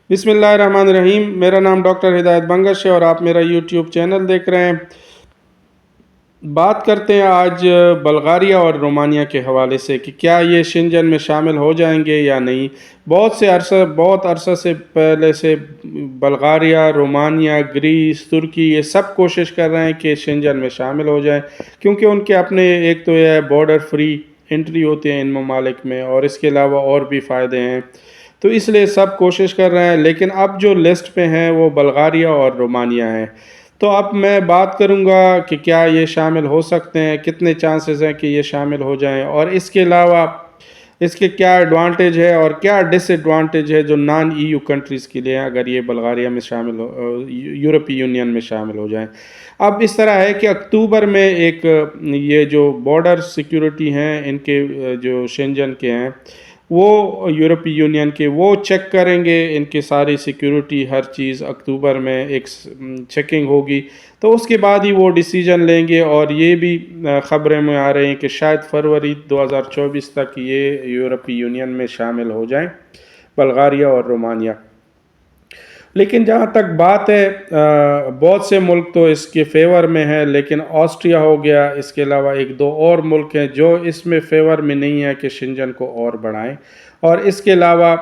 بسم اللہ الرحمن الرحیم۔ میرا نام ڈاکٹر ہدایت بنگش ہے اور آپ میرا یوٹیوب چینل دیکھ رہے ہیں۔ بات کرتے ہیں آج بلغاریہ اور رومانیہ کے حوالے سے کہ کیا یہ شنجن میں شامل ہو جائیں گے یا نہیں۔ بہت عرصہ سے پہلے سے بلغاریہ، رومانیہ، گریس، ترکی یہ سب کوشش کر رہے ہیں کہ شنجن میں شامل ہو جائیں، کیونکہ ان کے اپنے ایک تو یہ بارڈر فری انٹری ہوتے ہیں ان ممالک میں، اور اس کے علاوہ اور بھی فائدے ہیں، تو اس لیے سب کوشش کر رہے ہیں۔ لیکن اب جو لسٹ پہ ہیں وہ بلغاریہ اور رومانیہ ہیں۔ تو اب میں بات کروں گا کہ کیا یہ شامل ہو سکتے ہیں، کتنے چانسز ہیں کہ یہ شامل ہو جائیں، اور اس کے علاوہ اس کے کیا ایڈوانٹیج ہے اور کیا ڈس ایڈوانٹیج ہے جو نان ای یو کنٹریز کے لیے اگر یہ بلغاریہ میں شامل ہو، یورپی یونین میں شامل ہو جائیں۔ اب اس طرح ہے کہ اکتوبر میں ایک یہ جو بارڈر سیکیورٹی ہیں ان کے جو شنجن کے ہیں، وہ یورپی یونین کے وہ چیک کریں گے ان کی ساری سیکیورٹی، ہر چیز اکتوبر میں ایک چیکنگ ہوگی، تو اس کے بعد ہی وہ ڈیسیجن لیں گے۔ اور یہ بھی خبریں میں آ رہے ہیں کہ شاید فروری 2024 تک یہ یورپی یونین میں شامل ہو جائیں، بلغاریہ اور رومانیہ۔ لیکن جہاں تک بات ہے، بہت سے ملک تو اس کے فیور میں ہیں، لیکن آسٹریا ہو گیا، اس کے علاوہ ایک دو اور ملک ہیں جو اس میں فیور میں نہیں ہے کہ شنجن کو اور بڑھائیں، اور اس کے علاوہ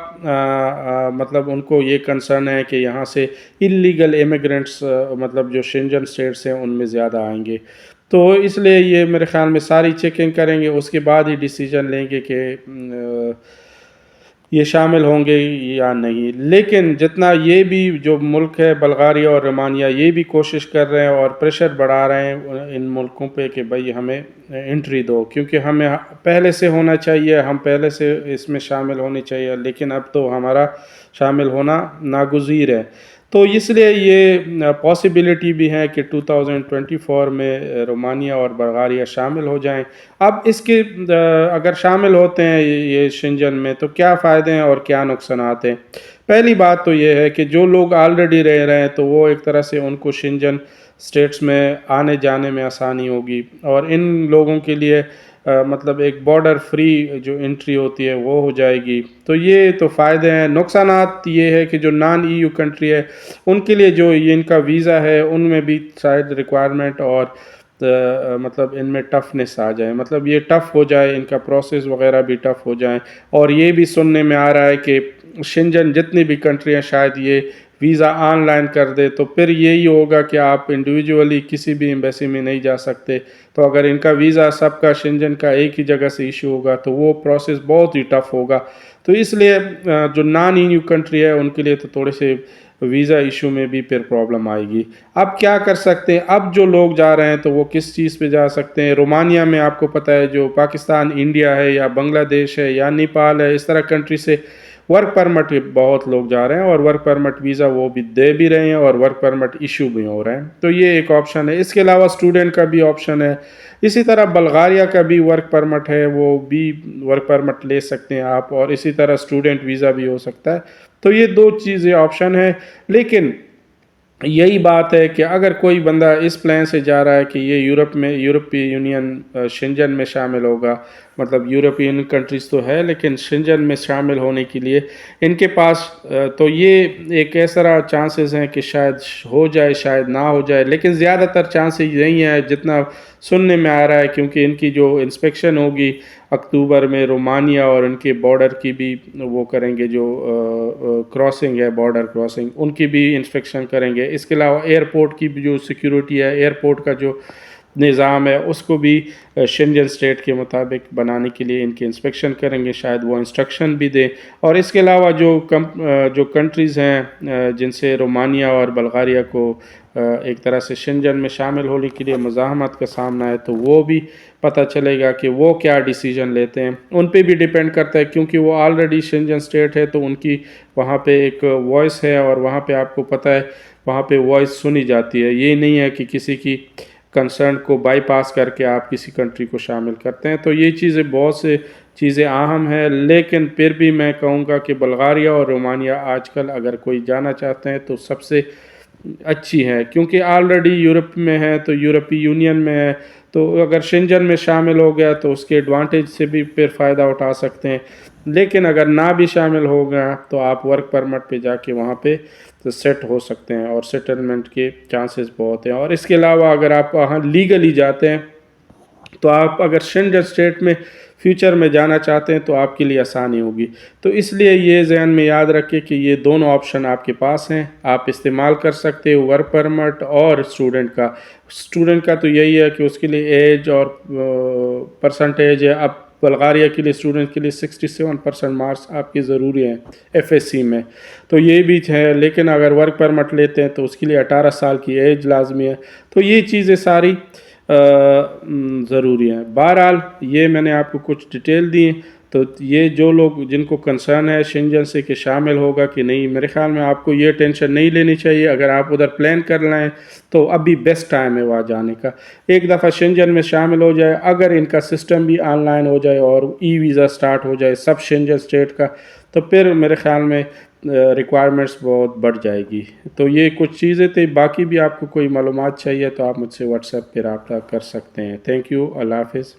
مطلب ان کو یہ کنسرن ہے کہ یہاں سے اللیگل امیگرنٹس مطلب جو شنجن سٹیٹس ہیں ان میں زیادہ آئیں گے، تو اس لیے یہ میرے خیال میں ساری چیکنگ کریں گے، اس کے بعد ہی ڈیسیجن لیں گے کہ یہ شامل ہوں گے یا نہیں۔ لیکن جتنا یہ بھی جو ملک ہے بلغاریہ اور رومانیہ یہ بھی کوشش کر رہے ہیں اور پریشر بڑھا رہے ہیں ان ملکوں پہ کہ بھئی ہمیں انٹری دو، کیونکہ ہمیں پہلے سے ہونا چاہیے، ہم پہلے سے اس میں شامل ہونے چاہیے، لیکن اب تو ہمارا شامل ہونا ناگزیر ہے۔ تو اس لیے یہ پاسبلٹی بھی ہے کہ 2024 میں رومانیہ اور بلغاریہ شامل ہو جائیں۔ اب اس کے اگر شامل ہوتے ہیں یہ شنجن میں تو کیا فائدے ہیں اور کیا نقصانات ہیں۔ پہلی بات تو یہ ہے کہ جو لوگ آلریڈی رہ رہے ہیں تو وہ ایک طرح سے ان کو شنجن سٹیٹس میں آنے جانے میں آسانی ہوگی، اور ان لوگوں کے لیے مطلب ایک بارڈر فری جو انٹری ہوتی ہے وہ ہو جائے گی، تو یہ تو فائدے ہیں۔ نقصانات یہ ہے کہ جو نان ای یو کنٹری ہے ان کے لیے جو یہ ان کا ویزا ہے ان میں بھی شاید ریکوائرمنٹ اور مطلب ان میں ٹفنس آ جائے، مطلب یہ ٹف ہو جائے، ان کا پروسیس وغیرہ بھی ٹف ہو جائیں۔ اور یہ بھی سننے میں آ رہا ہے کہ شنجن جتنی بھی کنٹری ہیں شاید یہ ویزا آن لائن کر دے، تو پھر یہی ہوگا کہ آپ انڈیویجولی کسی بھی ایمبیسی میں نہیں جا سکتے، تو اگر ان کا ویزا سب کا شنجن کا ایک ہی جگہ سے ایشو ہوگا تو وہ پروسیس بہت ہی ٹف ہوگا، تو اس لیے جو نان ای یو کنٹری ہے ان کے لیے تو تھوڑے سے ویزا ایشو میں بھی پھر پرابلم آئے گی۔ اب کیا کر سکتے ہیں، اب جو لوگ جا رہے ہیں تو وہ کس چیز پہ جا سکتے ہیں۔ رومانیہ میں آپ کو پتہ ہے جو پاکستان، انڈیا ہے یا بنگلہ دیش ہے یا نیپال ہے، اس طرح کنٹری سے ورک پرمٹ بہت لوگ جا رہے ہیں، اور ورک پرمٹ ویزا وہ بھی دے بھی رہے ہیں اور ورک پرمٹ ایشو بھی ہو رہے ہیں، تو یہ ایک آپشن ہے۔ اس کے علاوہ اسٹوڈنٹ کا بھی آپشن ہے، اسی طرح بلغاریہ کا بھی ورک پرمٹ ہے، وہ بھی ورک پرمٹ لے سکتے ہیں آپ، اور اسی طرح اسٹوڈنٹ ویزا بھی ہو سکتا ہے، تو یہ دو چیزیں آپشن ہیں۔ لیکن یہی بات ہے کہ اگر کوئی بندہ اس پلان سے جا رہا ہے کہ یہ یورپی یونین شنجن میں شامل ہوگا، مطلب یورپین کنٹریز تو ہے لیکن شنجن میں شامل ہونے کے لیے ان کے پاس تو یہ ایک ایسا چانسز ہیں کہ شاید ہو جائے شاید نہ ہو جائے، لیکن زیادہ تر چانسز نہیں ہے جتنا سننے میں آ رہا ہے، کیونکہ ان کی جو انسپیکشن ہوگی اکتوبر میں رومانیہ اور ان کے بارڈر کی بھی وہ کریں گے، جو کراسنگ ہے بارڈر کراسنگ ان کی بھی انسپیکشن کریں گے۔ اس کے علاوہ ایئرپورٹ کی بھی جو سیکیورٹی ہے، ایئرپورٹ کا جو نظام ہے اس کو بھی شنجن سٹیٹ کے مطابق بنانے کے لیے ان کی انسپیکشن کریں گے، شاید وہ انسٹرکشن بھی دیں۔ اور اس کے علاوہ جو کنٹریز ہیں جن سے رومانیہ اور بلغاریہ کو ایک طرح سے شنجن میں شامل ہونے کے لیے مزاحمت کا سامنا ہے، تو وہ بھی پتہ چلے گا کہ وہ کیا ڈیسیجن لیتے ہیں، ان پہ بھی ڈیپینڈ کرتا ہے، کیونکہ وہ آلریڈی شنجن سٹیٹ ہے تو ان کی وہاں پہ ایک وائس ہے، اور وہاں پہ آپ کو پتہ ہے وہاں پہ وائس سنی جاتی ہے، یہ نہیں ہے کہ کسی کی کنسرن کو بائی پاس کر کے آپ کسی کنٹری کو شامل کرتے ہیں، تو یہ چیزیں بہت سے چیزیں اہم ہیں۔ لیکن پھر بھی میں کہوں گا کہ بلغاریہ اور رومانیہ آج کل اگر کوئی جانا چاہتے ہیں تو سب سے اچھی ہے، کیونکہ آلریڈی یورپ میں ہے تو یورپی یونین میں ہے، تو اگر شنجن میں شامل ہو گیا تو اس کے ایڈوانٹیج سے بھی پھر فائدہ اٹھا سکتے ہیں، لیکن اگر نہ بھی شامل ہو گیا تو آپ ورک پرمٹ پہ جا کے وہاں پہ سیٹ ہو سکتے ہیں اور سیٹلمنٹ کے چانسز بہت ہیں۔ اور اس کے علاوہ اگر آپ وہاں لیگلی جاتے ہیں تو آپ اگر شنجن اسٹیٹ میں فیوچر میں جانا چاہتے ہیں تو آپ کے لیے آسانی ہوگی۔ تو اس لیے یہ ذہن میں یاد رکھیں کہ یہ دونوں آپشن آپ کے پاس ہیں، آپ استعمال کر سکتے ہو ورک پرمٹ اور اسٹوڈنٹ کا۔ اسٹوڈنٹ کا تو یہی ہے کہ اس کے لیے ایج اور پرسنٹیج ہے۔ اب بلغاریہ کے لیے اسٹوڈنٹ کے لیے 67% مارکس آپ کی ضروری ہیں FSC میں، تو یہ بھی ہے۔ لیکن اگر ورک پرمٹ لیتے ہیں تو اس کے لیے 18 سال کی ایج لازمی ہے۔ تو یہ چیزیں ساری ضروری ہیں۔ بہرحال یہ میں نے آپ کو کچھ ڈیٹیل دی ہیں، تو یہ جو لوگ جن کو کنسرن ہے شنجن سے کہ شامل ہوگا کہ نہیں، میرے خیال میں آپ کو یہ ٹینشن نہیں لینی چاہیے۔ اگر آپ ادھر پلان کر لیں تو ابھی بیسٹ ٹائم ہے وہاں جانے کا۔ ایک دفعہ شنجن میں شامل ہو جائے، اگر ان کا سسٹم بھی آن لائن ہو جائے اور ای ویزا سٹارٹ ہو جائے سب شنجن اسٹیٹ کا، تو پھر میرے خیال میں ریکوائرمنٹس بہت بڑھ جائے گی۔ تو یہ کچھ چیزیں تھیں، باقی بھی آپ کو کوئی معلومات چاہیے تو آپ مجھ سے واٹس ایپ پہ رابطہ کر سکتے ہیں۔ تھینک یو، اللہ حافظ۔